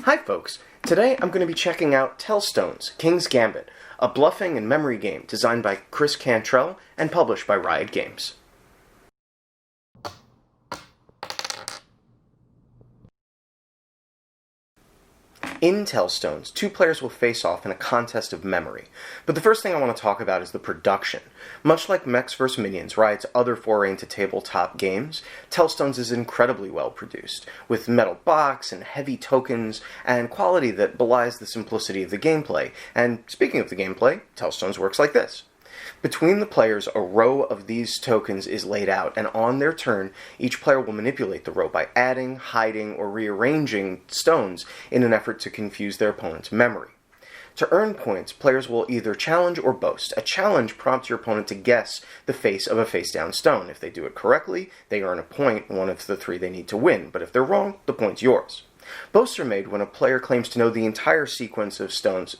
Hi folks, today I'm going to be checking out Tellstones, King's Gambit, a bluffing and memory game designed by Cantrell and published by Riot Games. In Tellstones, two players will face off in a contest of memory, but the first thing I want to talk about is the production. Much like Mechs vs. Minions, Riot's other foray into tabletop games, Tellstones is incredibly well produced, with metal box and heavy tokens, and quality that belies the simplicity of the gameplay. And speaking of the gameplay, Tellstones works like this. Between the players, a row of these tokens is laid out, and on their turn, each player will manipulate the row by adding, hiding, or rearranging stones in an effort to confuse their opponent's memory. To earn points, players will either challenge or boast. A challenge prompts your opponent to guess the face of a face-down stone. If they do it correctly, they earn a point, one of the three they need to win, but if they're wrong, the point's yours. Boasts are made when a player claims to know the entire sequence of stones,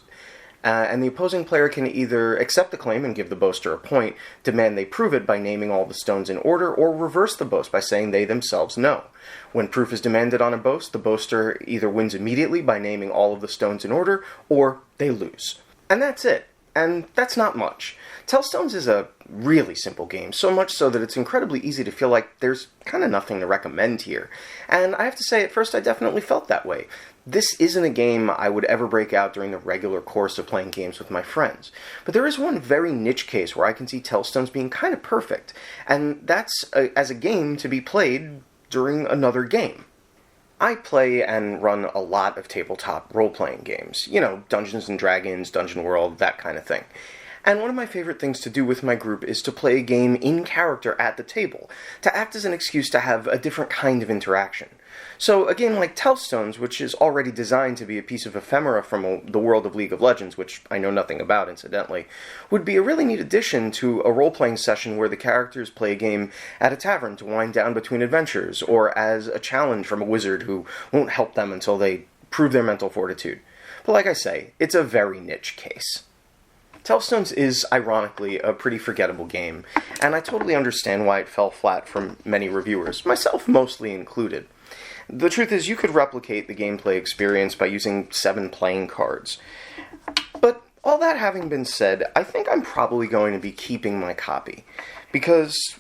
and the opposing player can either accept the claim and give the boaster a point, demand they prove it by naming all the stones in order, or reverse the boast by saying they themselves know. When proof is demanded on a boast, the boaster either wins immediately by naming all of the stones in order, or they lose. And that's it. And that's not much. Tellstones is a really simple game, so much so that it's incredibly easy to feel like there's kind of nothing to recommend here. And I have to say, at first I definitely felt that way. This isn't a game I would ever break out during the regular course of playing games with my friends. But there is one very niche case where I can see Tellstones being kind of perfect, and that's as a game to be played during another game. I play and run a lot of tabletop role-playing games. You know, Dungeons & Dragons, Dungeon World, that kind of thing. And one of my favorite things to do with my group is to play a game in character at the table, to act as an excuse to have a different kind of interaction. So a game like Tellstones, which is already designed to be a piece of ephemera from the world of League of Legends, which I know nothing about, incidentally, would be a really neat addition to a role-playing session where the characters play a game at a tavern to wind down between adventures, or as a challenge from a wizard who won't help them until they prove their mental fortitude. But like I say, it's a very niche case. Tellstones is, ironically, a pretty forgettable game, and I totally understand why it fell flat from many reviewers, myself mostly included. The truth is, you could replicate the gameplay experience by using 7 playing cards. But all that having been said, I think I'm probably going to be keeping my copy, because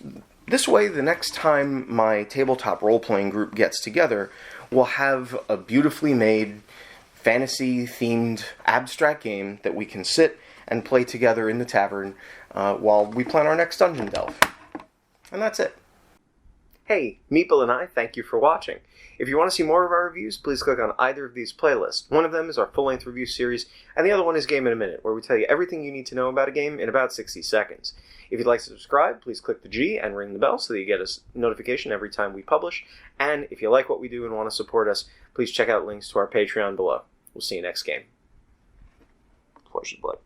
this way, the next time my tabletop role-playing group gets together, we'll have a beautifully made, fantasy-themed, abstract game that we can sit and play together in the tavern while we plan our next dungeon delve. And that's it. Hey, Meeple and I thank you for watching. If you want to see more of our reviews, please click on either of these playlists. One of them is our full-length review series, and the other one is Game in a Minute, where we tell you everything you need to know about a game in about 60 seconds. If you'd like to subscribe, please click the G and ring the bell so that you get a notification every time we publish. And if you like what we do and want to support us, please check out links to our Patreon below. We'll see you next game. Flesh and blood.